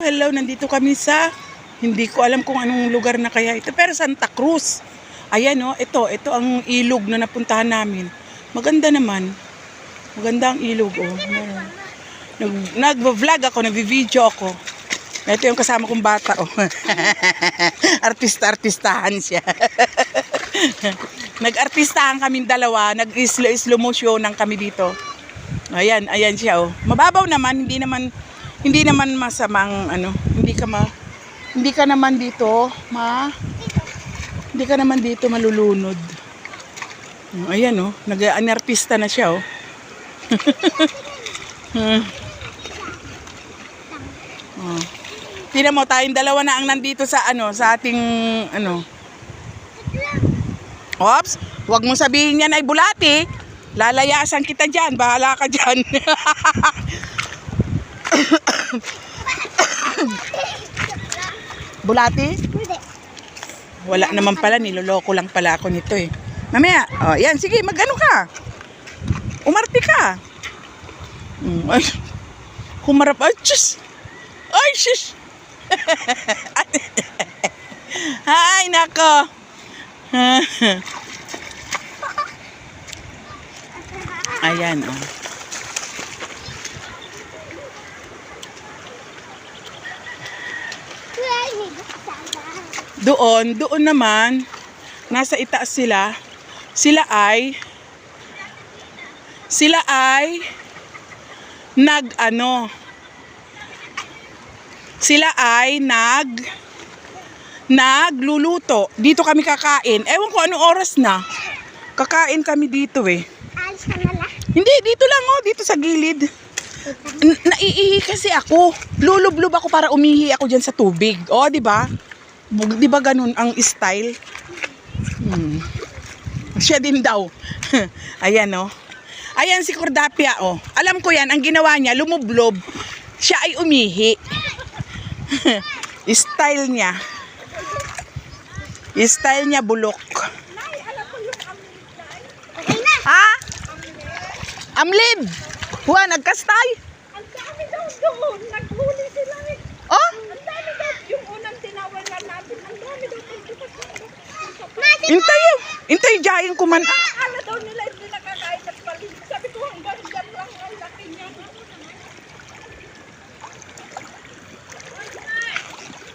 Hello, nandito kami sa, hindi ko alam kung anong lugar na kaya ito, pero Santa Cruz. Ayan o, ito ang ilog na napuntahan namin. Maganda naman. Maganda ang ilog o. Nag-vlog ako, nag-video ako. Ito yung kasama kong bata o. Artista-artistahan siya. Nag-artistahan kaming dalawa, nag-slow motion kami dito. Ayan siya o. Mababaw naman, hindi naman masamang hindi ka naman dito malulunod. Ayan oh, nag-anartista na siya oh. Tingnan mo, tayong dalawa na ang nandito sa sa ating Ops, wag mo sabihin yan ay bulati. Lalayasan kita diyan, bahala ka diyan. Bulati? Wala naman pala, niloloko lang pala ako nito eh. Mamaya, oh, yan, sige, mag-ano ka? Umarte ka. Ay, humarap, ay, tschüss. Ay, shish. Ay, nako. Ayan, oh. Doon naman, nasa itaas sila. Sila ay nagluluto. Dito kami kakain. Ewan ko anong oras na. Kakain kami dito eh. Alis ka na lang? Hindi, dito lang oh, dito sa gilid. Naiihi kasi ako. Lulublob ako para umihi ako dyan sa tubig. Oh, di ba? Di ba ganun ang style? Siya din daw. Ayan oh. Ayan si Cordapia oh. Alam ko yan, ang ginawa niya, lumublob. Siya ay umihi. Style niya. Style niya bulok. Ha? Amlib! Huwa, nagkastay? Ang dami daw doon. Naghuli sila eh. Oh? Ang dami daw. Yung unang tinawalan natin. Ang dami daw. Intay, jayin ko man. Akala daw nila hindi nakakain at palig. Sabi ko hanggang dyan lang ang laki niya.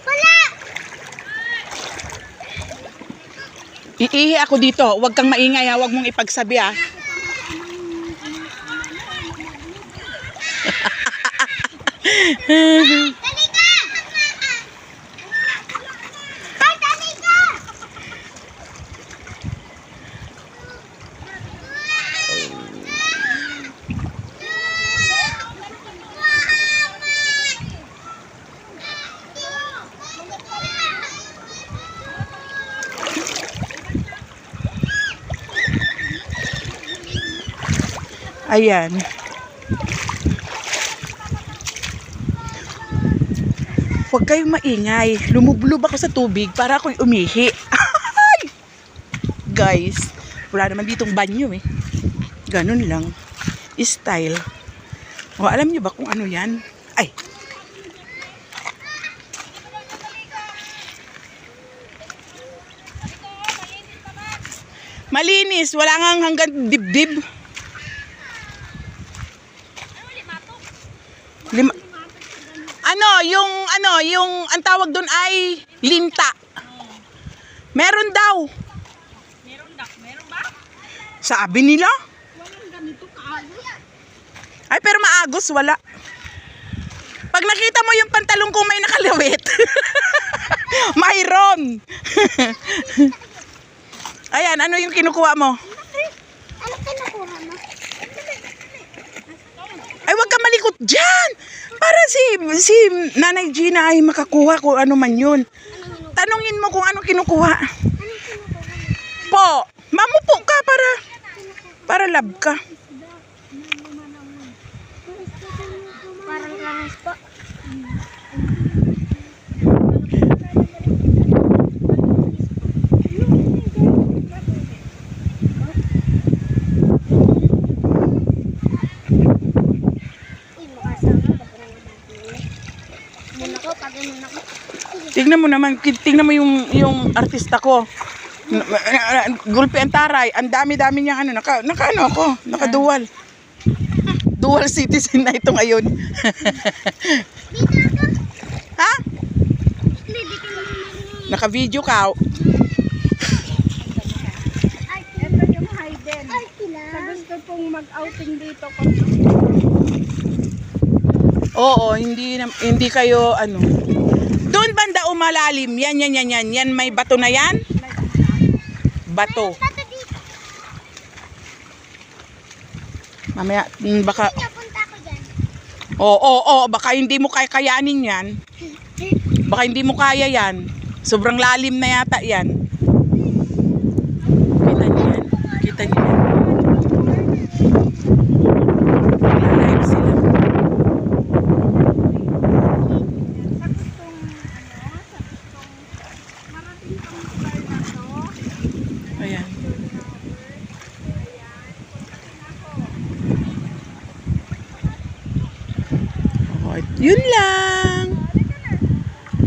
Wala! Iihi ako dito. Huwag kang maingay ha. Huwag mong ipagsabi ha. Ayan. Huwag kayong maingay. Lumublob ako sa tubig para ako'y umihi. Guys, wala naman ditong banyo eh. Ganun lang. Style. O, alam nyo ba kung ano yan? Ay! Malinis. Wala nga hanggang dibdib. Yung ang tawag doon ay linta. Meron daw. Meron ba? Sabi nila. Walang ganito kaagos. Ay, pero maagos, wala. Pag nakita mo yung pantalong kong may nakalawit. Mayroon. Ayan, ano yung kinukuha mo? Ano kinukuha mo? Ay, wag ka malikot dyan. Para si Nanay Gina ay makakuha kung ano man yun. Tanungin mo kung ano kinukuha. Po, mamupo ka para lab ka. Parang langis po. Ganun ako, pag ganun ako. Tingnan mo yung artista ko. Gulpi ang taray, ang dami-dami niya ano, naka ano ako, naka-dual. Dual citizen na ito ngayon. Ha? Naka-video ka. Ay, ito yung Hayden. Ay, sila. Sa gusto pong mag-outing dito. Oo, hindi kayo ano. Doon banda umalalim. Yan. May bato na yan. Bato. Mamaya, baka... Napunta ko dyan. Oo, baka hindi mo kayanin yan. Baka hindi mo kaya yan. Sobrang lalim na yata yan. Kita niyo yan? Kita niyo yan? Live sila. Ayan. Okay. Yun lang.